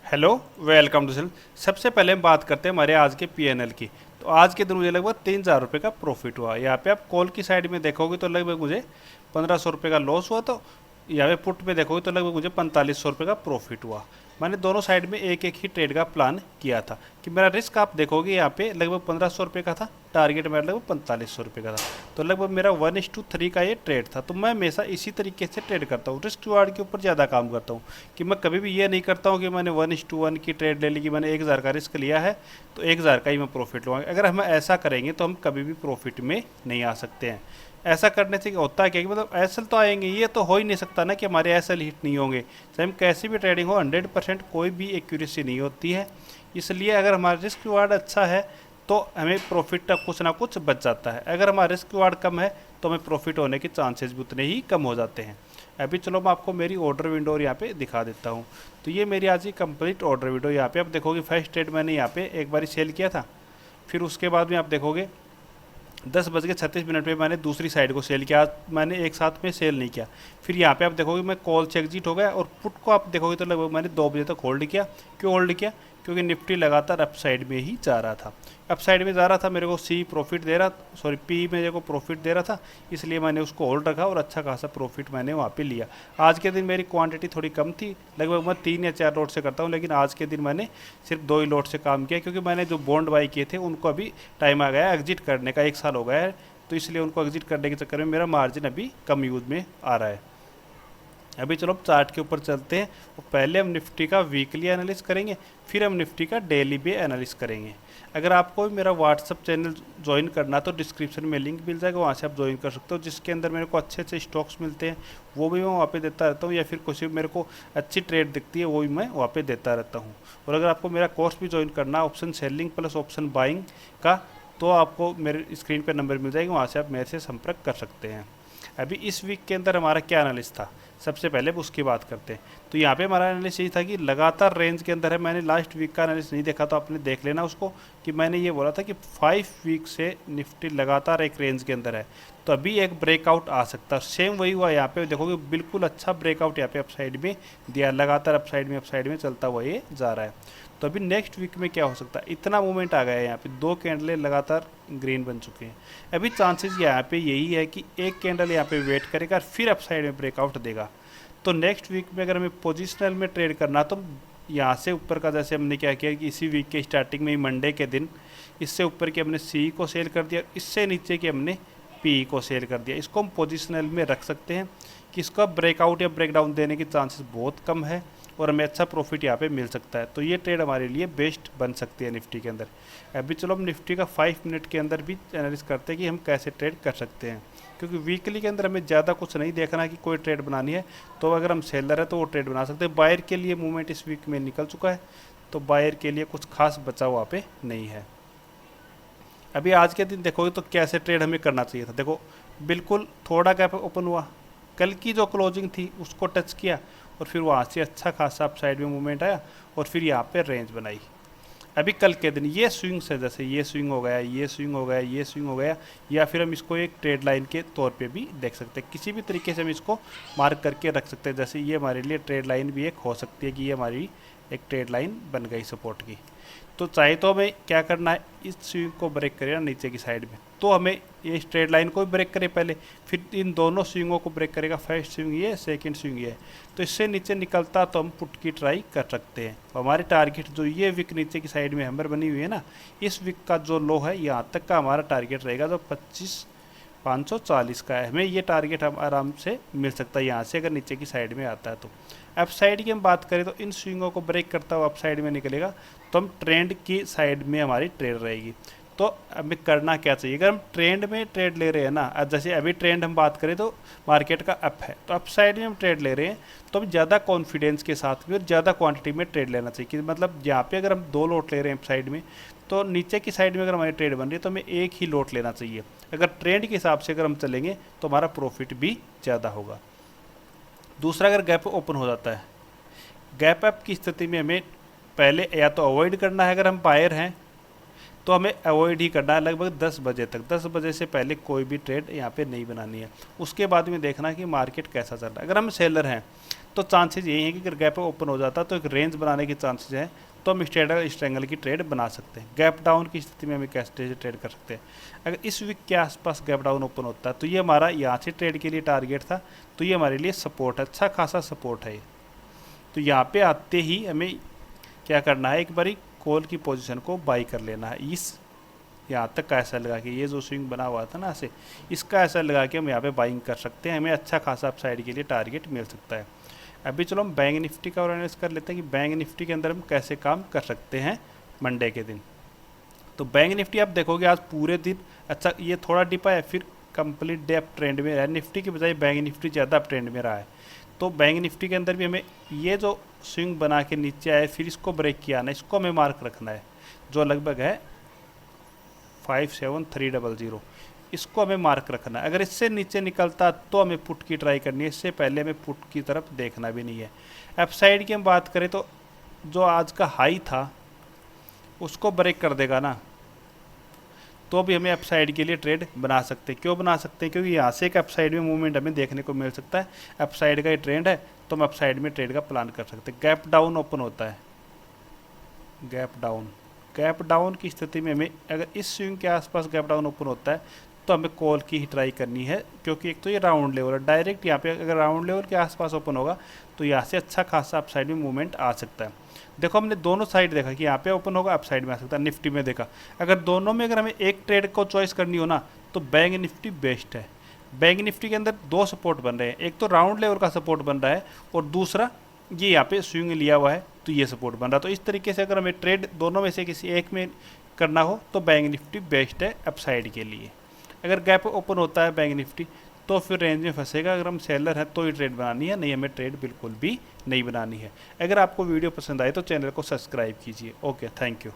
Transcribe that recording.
Hello, welcome to cell. सबसे पहले हम बात करते हैं हमारे आज के पीएनएल की। तो आज के दिन मुझे लगभग 3,000 रुपये का प्रॉफिट हुआ। यहाँ पे आप कॉल की साइड में देखोगे तो लगभग मुझे 1,500 रुपये का लॉस हुआ। तो यहाँ पे पुट पे देखोगे तो लगभग मुझे 4,500 रुपये का प्रॉफिट हुआ। मैंने दोनों साइड में एक एक ही ट्रेड का प्लान किया था कि मेरा रिस्क आप देखोगे यहाँ पे लगभग 1,500 रुपये का था, टारगेट मेरा लगभग 4,500 रुपये का था। तो लगभग मेरा 1:3 का ये ट्रेड था। तो मैं हमेशा इसी तरीके से ट्रेड करता हूँ, रिस्क रिवार्ड के ऊपर ज़्यादा काम करता हूँ कि मैं कभी भी ये नहीं करता हूँ कि मैंने 1:1 की ट्रेड ले ली कि मैंने 1,000 का रिस्क लिया है तो 1,000 का ही मैं प्रॉफिट लूँगा। अगर हम ऐसा करेंगे तो हम कभी भी प्रॉफिट में नहीं आ सकते हैं। ऐसा करने से होता है क्या कि मतलब एसएल तो आएंगे, ये तो हो ही नहीं सकता ना कि हमारे एसएल हिट नहीं होंगे। चाहे हम कैसी भी ट्रेडिंग हो, 100% कोई भी एक्यूरेसी नहीं होती है। इसलिए अगर हमारा रिस्क रिवार्ड अच्छा है तो हमें प्रॉफिट का कुछ ना कुछ बच जाता है। अगर हमारा रिस्क रिवार्ड कम है तो हमें प्रॉफिट होने के चांसेस भी उतने ही कम हो जाते हैं। अभी चलो मैं आपको मेरी ऑर्डर विंडो यहाँ पे दिखा देता हूँ। तो ये मेरी आज की कंप्लीट ऑर्डर विंडो। यहाँ पे आप देखोगे फर्स्ट ट्रेड मैंने यहाँ पे एक बार सेल किया था, फिर उसके बाद में आप देखोगे 10:36 पे मैंने दूसरी साइड को सेल किया। मैंने एक साथ में सेल नहीं किया। फिर यहाँ पे आप देखोगे मैं कॉल से एग्जिट हो गया और पुट को आप देखोगे तो लगभग मैंने 2 बजे तक होल्ड किया। क्यों होल्ड किया? क्योंकि निफ्टी लगातार अप साइड में ही जा रहा था। अप साइड में जा रहा था, मेरे को सी प्रॉफिट दे रहा, सॉरी पी मेरे को प्रॉफिट दे रहा था, इसलिए मैंने उसको होल्ड रखा और अच्छा खासा प्रॉफिट मैंने वहाँ पे लिया। आज के दिन मेरी क्वांटिटी थोड़ी कम थी, लगभग मैं 3 या 4 लॉट से करता हूँ, लेकिन आज के दिन मैंने सिर्फ 2 ही लॉट से काम किया क्योंकि मैंने जो बॉन्ड बाई किए थे उनको अभी टाइम आ गया है एग्जिट करने का, 1 साल हो गया है। तो इसलिए उनको एग्जिट करने के चक्कर में मेरा मार्जिन अभी कम यूज में आ रहा है। अभी चलो अब चार्ट के ऊपर चलते हैं और पहले हम निफ्टी का वीकली एनालिस करेंगे, फिर हम निफ्टी का डेली भी एनालिस करेंगे। अगर आपको मेरा व्हाट्सअप चैनल ज्वाइन करना तो डिस्क्रिप्शन में लिंक मिल जाएगा, वहाँ से आप ज्वाइन कर सकते हो, जिसके अंदर मेरे को अच्छे अच्छे स्टॉक्स मिलते हैं वो भी मैं वहाँ पे देता रहता हूँ, या फिर कुछ भी मेरे को अच्छी ट्रेड दिखती है वो भी मैं वहाँ पे देता रहता हूँ। और अगर आपको मेरा कोर्स भी ज्वाइन करना है option selling plus option buying का, तो आपको मेरे स्क्रीन पर नंबर मिल जाएगा, वहाँ से आप मेरे से संपर्क कर सकते हैं। अभी इस वीक के अंदर हमारा क्या एनालिस था, सबसे पहले उसकी बात करते हैं। तो यहाँ पे हमारा एनालिस यही था कि लगातार रेंज के अंदर है। मैंने लास्ट वीक का एनालिस नहीं देखा तो आपने देख लेना उसको, कि मैंने ये बोला था कि 5 वीक से निफ्टी लगातार एक रेंज के अंदर है, तो अभी एक ब्रेकआउट आ सकता है। सेम वही हुआ यहाँ पे, देखोगे बिल्कुल अच्छा ब्रेकआउट यहाँ पे अपसाइड में दिया, लगातार अपसाइड में चलता हुआ ये जा रहा है। तो अभी नेक्स्ट वीक में क्या हो सकता है, इतना मूवमेंट आ गया है, यहाँ पे 2 कैंडलें लगातार ग्रीन बन चुके हैं। अभी चांसेस यहाँ पे यही है कि एक कैंडल यहाँ पे वेट करेगा और फिर अपसाइड में ब्रेकआउट देगा। तो नेक्स्ट वीक में अगर हमें पोजिशनल में ट्रेड करना तो यहाँ से ऊपर का, जैसे हमने क्या किया कि इसी वीक के स्टार्टिंग में ही मंडे के दिन इससे ऊपर की हमने सी को सेल कर दिया, इससे नीचे की हमने पी को सेल कर दिया। इसको हम पोजिशनल में रख सकते हैं कि इसका ब्रेकआउट या ब्रेकडाउन देने की चांसेस बहुत कम है और हमें अच्छा प्रॉफिट यहाँ पे मिल सकता है। तो ये ट्रेड हमारे लिए बेस्ट बन सकती है निफ्टी के अंदर। अभी चलो हम निफ्टी का 5 मिनट के अंदर भी एनालिस करते हैं कि हम कैसे ट्रेड कर सकते हैं, क्योंकि वीकली के अंदर हमें ज़्यादा कुछ नहीं देखना कि कोई ट्रेड बनानी है। तो अगर हम सेलर है तो वो ट्रेड बना सकते हैं। बायर के लिए मूवमेंट इस वीक में निकल चुका है, तो बायर के लिए कुछ खास बचा वहाँ पे नहीं है। अभी आज के दिन देखोगे तो कैसे ट्रेड हमें करना चाहिए था। देखो बिल्कुल थोड़ा गैप ओपन हुआ, कल की जो क्लोजिंग थी उसको टच किया और फिर वहाँ से अच्छा खासा अप साइड में मूवमेंट आया और फिर यहाँ पे रेंज बनाई। अभी कल के दिन ये स्विंग से, जैसे ये स्विंग हो गया, ये स्विंग हो गया, ये स्विंग हो गया, या फिर हम इसको एक ट्रेड लाइन के तौर पे भी देख सकते हैं। किसी भी तरीके से हम इसको मार्क करके रख सकते हैं। जैसे ये हमारे लिए ट्रेड लाइन भी एक हो सकती है कि ये हमारी एक ट्रेड लाइन बन गई सपोर्ट की। तो चाहे तो हमें क्या करना है, इस स्विंग को ब्रेक करेगा नीचे की साइड में, तो हमें ये स्ट्रेट लाइन को भी ब्रेक करे पहले, फिर इन दोनों स्विंगों को ब्रेक करेगा। फर्स्ट स्विंग ये, सेकंड स्विंग ये, तो इससे नीचे निकलता तो हम पुट की ट्राई कर सकते हैं। हमारे टारगेट जो ये विक नीचे की साइड में हैमर बनी हुई है ना, इस विक का जो लो है यहाँ तक का हमारा टारगेट रहेगा, जो 25,540 का है। हमें ये टारगेट हम आराम से मिल सकता है यहाँ से, अगर नीचे की साइड में आता है तो। अप साइड की हम बात करें तो इन स्विंगों को ब्रेक करता हुआ अप साइड में निकलेगा तो हम ट्रेंड की साइड में हमारी ट्रेड रहेगी। तो हमें करना क्या चाहिए, अगर हम ट्रेंड में ट्रेड ले रहे हैं ना, अब जैसे अभी ट्रेंड हम बात करें तो मार्केट का अप है, तो अप साइड में हम ट्रेड ले रहे हैं तो हम ज़्यादा कॉन्फिडेंस के साथ में और ज़्यादा क्वांटिटी में ट्रेड लेना चाहिए। कि मतलब यहाँ पे अगर हम 2 लॉट ले रहे हैं अप साइड में, तो नीचे की साइड में अगर हमारी ट्रेड बन रही है तो हमें एक ही लॉट लेना चाहिए। अगर ट्रेंड के हिसाब से अगर हम चलेंगे तो हमारा प्रॉफिट भी ज़्यादा होगा। दूसरा, अगर गैप ओपन हो जाता है, गैप अप की स्थिति में हमें पहले या तो अवॉइड करना है, अगर हम बायर हैं तो हमें अवॉइड ही करना है लगभग 10 बजे तक। 10 बजे से पहले कोई भी ट्रेड यहाँ पे नहीं बनानी है। उसके बाद में देखना है कि मार्केट कैसा चल रहा है। अगर हम सेलर हैं तो चांसेस यही है कि अगर गैप ओपन हो जाता तो एक रेंज बनाने के चांसेस हैं, तो हम स्ट्रेडल स्ट्रेंगल की ट्रेड बना सकते हैं। गैप डाउन की स्थिति में हम कैसे ट्रेड कर सकते हैं, अगर इस वीक के आसपास गैप डाउन ओपन होता है तो ये हमारा यहाँ से ट्रेड के लिए टारगेट था, तो ये हमारे लिए सपोर्ट है, अच्छा खासा सपोर्ट है ये। तो यहाँ पे आते ही हमें क्या करना है, एक बारी कॉल की पोजीशन को बाई कर लेना है। इस यहाँ तक का ऐसा लगा कि ये जो स्विंग बना हुआ था ना ऐसे, इसका ऐसा लगा कि हम यहाँ पे बाइंग कर सकते हैं, हमें अच्छा खासा अपसाइड के लिए टारगेट मिल सकता है। अभी चलो हम बैंक निफ्टी का अवेयरनेस कर लेते हैं कि बैंक निफ्टी के अंदर हम कैसे काम कर सकते हैं मंडे के दिन। तो बैंक निफ्टी आप देखोगे आज पूरे दिन अच्छा ये थोड़ा डिपा है, फिर कंप्लीट डे अप ट्रेंड में है। निफ्टी की बजाय बैंक निफ्टी ज़्यादा अप ट्रेंड में रहा है। तो बैंक निफ्टी के अंदर भी हमें ये जो स्विंग बना के नीचे आए फिर इसको ब्रेक किया ना, इसको हमें मार्क रखना है, जो लगभग है 57300, इसको हमें मार्क रखना है। अगर इससे नीचे निकलता तो हमें पुट की ट्राई करनी है, इससे पहले हमें पुट की तरफ देखना भी नहीं है। अपसाइड की हम बात करें तो जो आज का हाई था उसको ब्रेक कर देगा ना, तो भी हमें अपसाइड के लिए ट्रेड बना सकते हैं। क्यों बना सकते हैं, क्योंकि यहाँ से एक अपसाइड में मूवमेंट हमें देखने को मिल सकता है। अपसाइड का ये ट्रेंड है तो हम अपसाइड में ट्रेड का प्लान कर सकते हैं। गैप डाउन ओपन होता है, गैप डाउन की स्थिति में हमें अगर इस स्विंग के आसपास गैप डाउन ओपन होता है तो हमें कॉल की ही ट्राई करनी है, क्योंकि एक तो ये राउंड लेवल है। डायरेक्ट यहाँ पे अगर राउंड लेवल के आसपास ओपन होगा तो यहाँ से अच्छा खासा अपसाइड में मूवमेंट आ सकता है। देखो हमने दोनों साइड देखा कि यहाँ पे ओपन होगा अपसाइड में आ सकता है। निफ्टी में देखा, अगर दोनों में अगर हमें एक ट्रेड को चॉइस करनी हो ना तो बैंक निफ्टी बेस्ट है। बैंक निफ्टी के अंदर दो सपोर्ट बन रहे हैं, एक तो राउंड लेवल का सपोर्ट बन रहा है और दूसरा ये यहाँ पे स्विंग लिया हुआ है तो ये सपोर्ट बन रहा है। तो इस तरीके से अगर हमें ट्रेड दोनों में से किसी एक में करना हो तो बैंक निफ्टी बेस्ट है अपसाइड के लिए। अगर गैप ओपन होता है बैंक निफ्टी तो फिर रेंज में फंसेगा। अगर हम सेलर हैं तो ही ट्रेड बनानी है, नहीं हमें ट्रेड बिल्कुल भी नहीं बनानी है। अगर आपको वीडियो पसंद आए तो चैनल को सब्सक्राइब कीजिए। Okay, thank you.